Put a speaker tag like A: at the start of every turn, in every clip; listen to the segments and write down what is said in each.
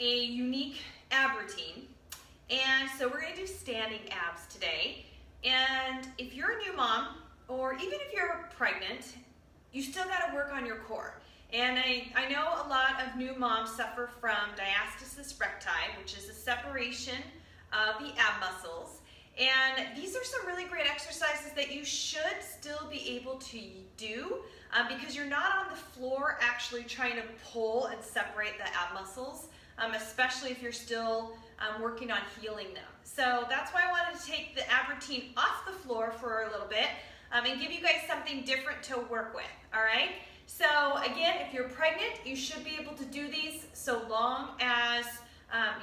A: a unique ab routine, and so we're going to do standing abs today. And if you're a new mom, or even if you're pregnant, you still got to work on your core. And I know a lot of new moms suffer from diastasis recti, which is a separation of the ab muscles. And these are some really great exercises that you should still be able to do because you're not on the floor actually trying to pull and separate the ab muscles, especially if you're still working on healing them. So that's why I wanted to take the ab routine off the floor for a little bit and give you guys something different to work with, all right? So again, if you're pregnant, you should be able to do these so long as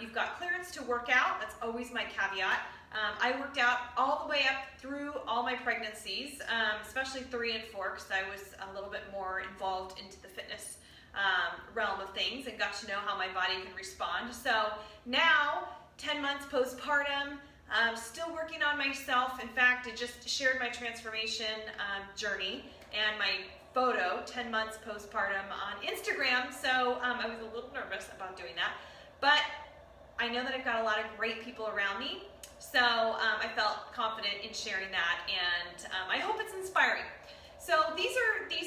A: you've got clearance to work out. That's always my caveat. I worked out all the way up through all my pregnancies, especially 3 and 4, because I was a little bit more involved into the fitness realm of things and got to know how my body can respond. So now, 10 months postpartum, still working on myself. In fact, I just shared my transformation journey and my photo, 10 months postpartum, on Instagram. So I was a little nervous about doing that, but I know that I've got a lot of great people around me. So I felt confident in sharing that, and I hope it's inspiring. So these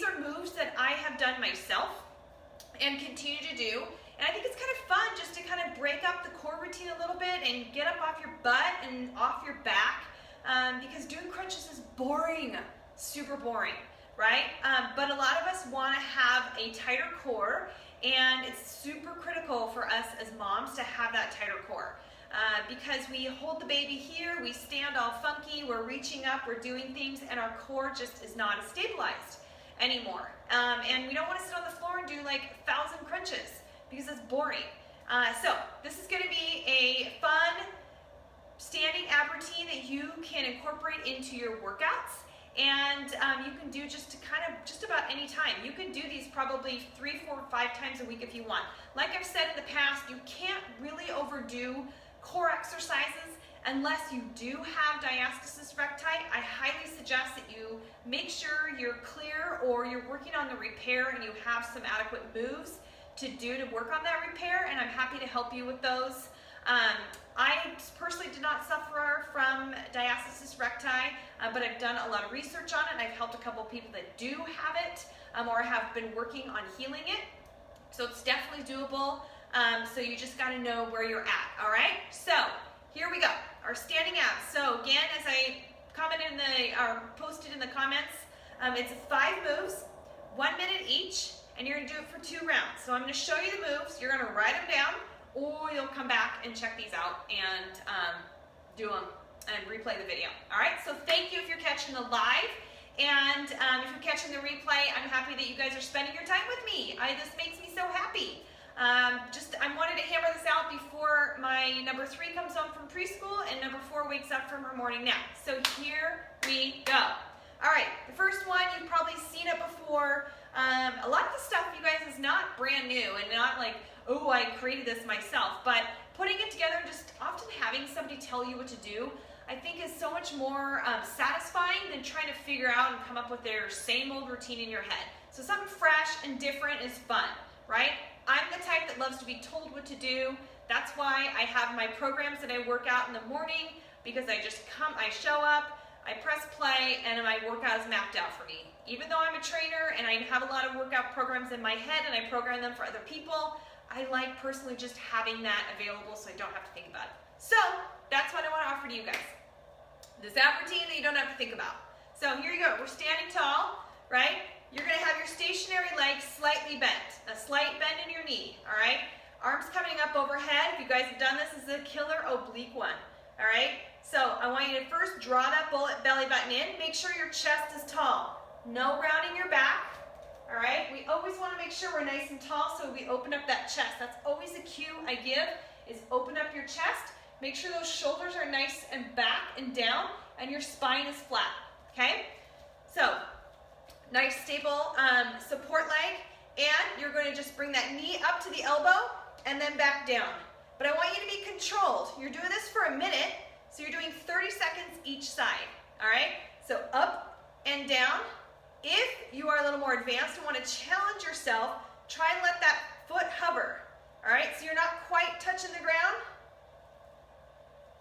A: are moves that I have done myself and continue to do. And I think it's kind of fun just to kind of break up the core routine a little bit and get up off your butt and off your back because doing crunches is boring, super boring, right? But a lot of us want to have a tighter core, and it's super critical for us as moms to have that tighter core because we hold the baby here, we stand all funky, we're reaching up, we're doing things, and our core just is not as stabilized anymore. And we don't want to sit on the floor and do like 1,000 crunches because it's boring. So this is going to be a fun standing ab routine that you can incorporate into your workouts, and you can do just about any time. You can do these probably 3, 4, 5 times a week if you want. Like I've said in the past, you can't really overdo core exercises unless you do have diastasis recti. I highly suggest that you make sure you're clear or you're working on the repair and you have some adequate moves to do to work on that repair, and I'm happy to help you with those. I personally did not suffer from diastasis recti, but I've done a lot of research on it, and I've helped a couple people that do have it or have been working on healing it. So it's definitely doable. So you just got to know where you're at, all right? So here we go, our standing abs. So again, as I commented posted in the comments, it's 5 moves, 1 minute each, and you're going to do it for 2 rounds. So I'm going to show you the moves. You're going to write them down, or you'll come back and check these out and do them and replay the video. All right, so thank you if you're catching the live, and if you're catching the replay, I'm happy that you guys are spending your time with me. This makes me so happy. I wanted to hammer this out before my number 3 comes home from preschool and number 4 wakes up from her morning nap. So here we go. All right, the first one, you've probably seen it before. A lot of the stuff, you guys, is not brand new and not like, oh, I created this myself, but putting it together, just often having somebody tell you what to do, I think is so much more satisfying than trying to figure out and come up with their same old routine in your head. So something fresh and different is fun, right? I'm the type that loves to be told what to do. That's why I have my programs that I work out in the morning, because I show up, I press play, and my workout is mapped out for me. Even though I'm a trainer and I have a lot of workout programs in my head and I program them for other people, I like personally just having that available so I don't have to think about it. So that's what I want to offer to you guys. This ab routine that you don't have to think about. So here you go. We're standing tall, right? You're going to have your stationary legs slightly bent. A slight bend in your knee, all right? Arms coming up overhead. If you guys have done this, this is a killer oblique one, all right? So I want you to first draw that belly button in. Make sure your chest is tall. No rounding your back, all right? We always want to make sure we're nice and tall, so we open up that chest. That's always a cue I give, is open up your chest. Make sure those shoulders are nice and back and down, and your spine is flat, okay? So, nice stable support leg, and you're going to just bring that knee up to the elbow and then back down. But I want you to be controlled. You're doing this for a minute, so you're doing 30 seconds each side, all right? So up and down. If you are a little more advanced and want to challenge yourself, try and let that foot hover, All right, so you're not quite touching the ground.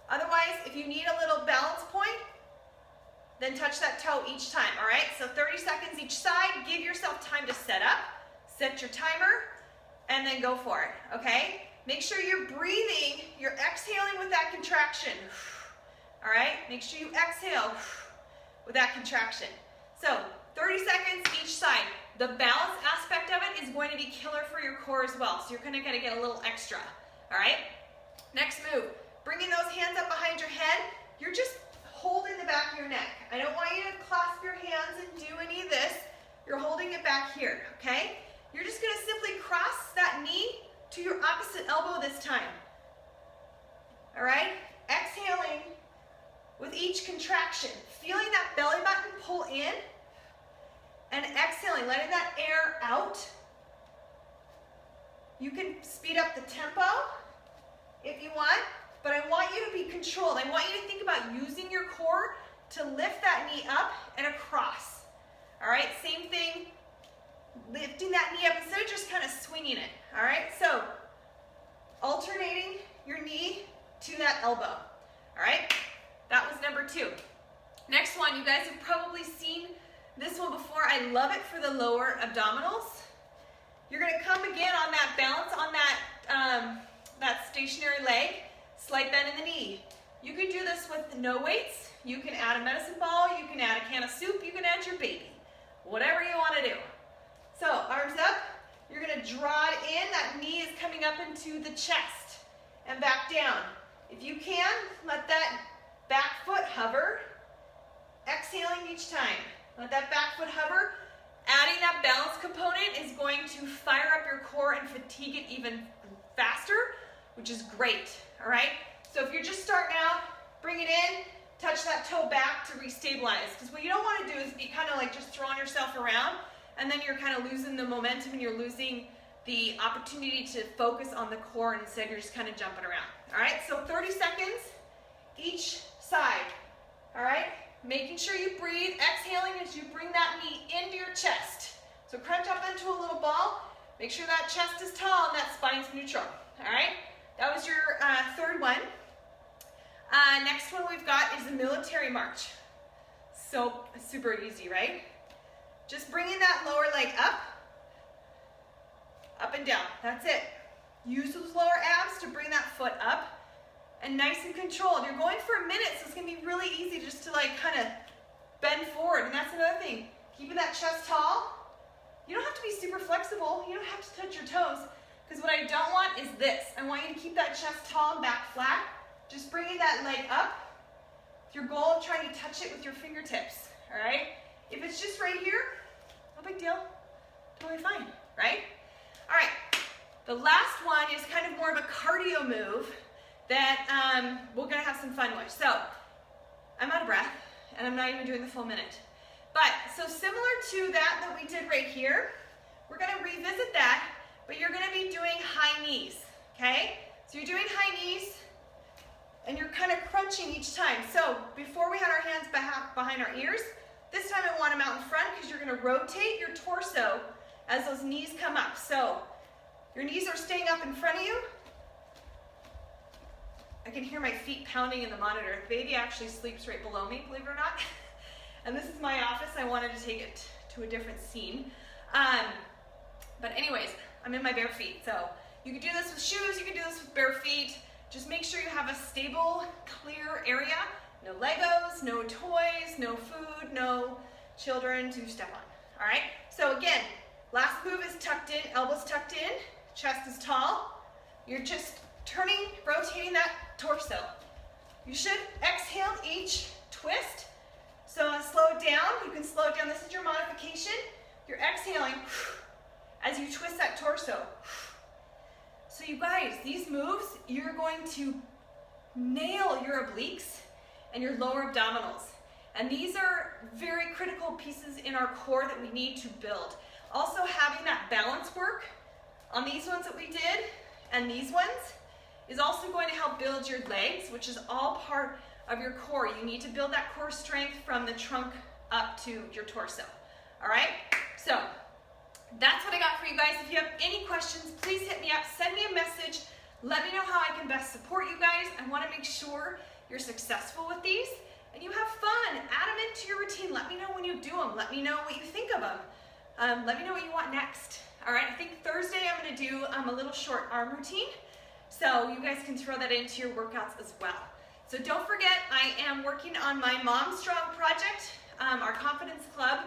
A: Otherwise, if you need a little balance point, then touch that toe each time, all right? So 30 seconds each side. Give yourself time to set up, set your timer, and then go for it, okay? Make sure you're breathing, you're exhaling with that contraction. All right, make sure you exhale with that contraction. So 30 seconds each side. The balance aspect of it is going to be killer for your core as well, so you're kind of going to get a little extra, all right? Next move, bringing those hands up behind your head. You're just holding the back of your neck. I don't want you to clasp your hands and do any of this. You're holding it back here, okay? You're just going to simply cross that knee to your opposite elbow this time, all right? Exhaling with each contraction, feeling that belly button pull in, and exhaling, letting that air out. You can speed up the tempo if you want, but I want you to be controlled. I want you to think about using your core to lift that knee up and across. All right, same thing, lifting that knee up instead of just kind of swinging it. All right, so alternating your knee to that elbow. All right, that was number 2. Next one, you guys have probably seen this one before. I love it for the lower abdominals. You're going to come again on that balance on that stationary leg, slight bend in the knee. You can do this with no weights. You can add a medicine ball. You can add a can of soup. You can add your baby. Whatever you want to do. So arms up. You're going to draw it in. That knee is coming up into the chest and back down. If you can, let that back foot hover. Exhaling each time. Let that back foot hover. Adding that balance component is going to fire up your core and fatigue it even faster, which is great, all right? So if you're just starting out, bring it in, touch that toe back to restabilize, because what you don't want to do is be kind of like just throwing yourself around, and then you're kind of losing the momentum and you're losing the opportunity to focus on the core, and instead you're just kind of jumping around, all right? So 30 seconds each side, all right? Making sure you breathe, exhaling as you bring that knee into your chest. So crunch up into a little ball. Make sure that chest is tall and that spine's neutral. All right? That was your 3rd one. Next one we've got is the military march. So super easy, right? Just bringing that lower leg up and down. That's it. Use those lower abs to bring that foot up. And nice and controlled. You're going for a minute, so it's going to be really easy just to like kind of bend forward. And that's another thing. Keeping that chest tall. You don't have to be super flexible. You don't have to touch your toes. Because what I don't want is this. I want you to keep that chest tall and back flat. Just bringing that leg up. With your goal of trying to touch it with your fingertips. All right? If it's just right here, no big deal. Totally fine. Right? All right. The last one is kind of more of a cardio move that we're going to have some fun with. So, I'm out of breath, and I'm not even doing the full minute. But, so similar to that we did right here, we're going to revisit that, but you're going to be doing high knees, okay? So you're doing high knees, and you're kind of crunching each time. So, before we had our hands behind our ears, this time I want them out in front because you're going to rotate your torso as those knees come up. So, your knees are staying up in front of you. I can hear my feet pounding in the monitor. The baby actually sleeps right below me, believe it or not. And this is my office. I wanted to take it to a different scene. But anyways, I'm in my bare feet. So you can do this with shoes. You can do this with bare feet. Just make sure you have a stable, clear area. No Legos, no toys, no food, no children to step on. All right? So again, last move is tucked in, elbows tucked in, chest is tall. You're just turning, rotating that torso. You should exhale each twist. So slow it down. You can slow it down. This is your modification. You're exhaling as you twist that torso. So you guys, these moves, you're going to nail your obliques and your lower abdominals. And these are very critical pieces in our core that we need to build. Also having that balance work on these ones that we did and these ones is also going to help build your legs, which is all part of your core. You need to build that core strength from the trunk up to your torso. All right? So that's what I got for you guys. If you have any questions, please hit me up, send me a message. Let me know how I can best support you guys. I want to make sure you're successful with these and you have fun. Add them into your routine. Let me know when you do them. Let me know what you think of them. Let me know what you want next. All right, I think Thursday I'm going to do a little short arm routine. So you guys can throw that into your workouts as well. So don't forget, I am working on my Mom Strong project, our confidence club.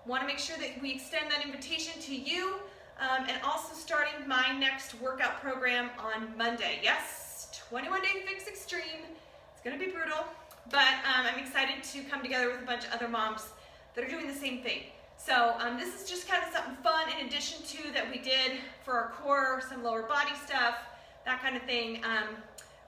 A: Want to make sure that we extend that invitation to you, and also starting my next workout program on Monday. Yes, 21-day fix extreme. It's going to be brutal, but I'm excited to come together with a bunch of other moms that are doing the same thing. So this is just kind of something fun in addition to that we did for our core, some lower body stuff, that kind of thing.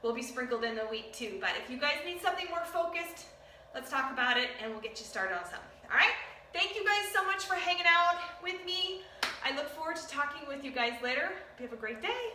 A: Will be sprinkled in the week too. But if you guys need something more focused, let's talk about it and we'll get you started on something. All right? Thank you guys so much for hanging out with me. I look forward to talking with you guys later. Hope you have a great day.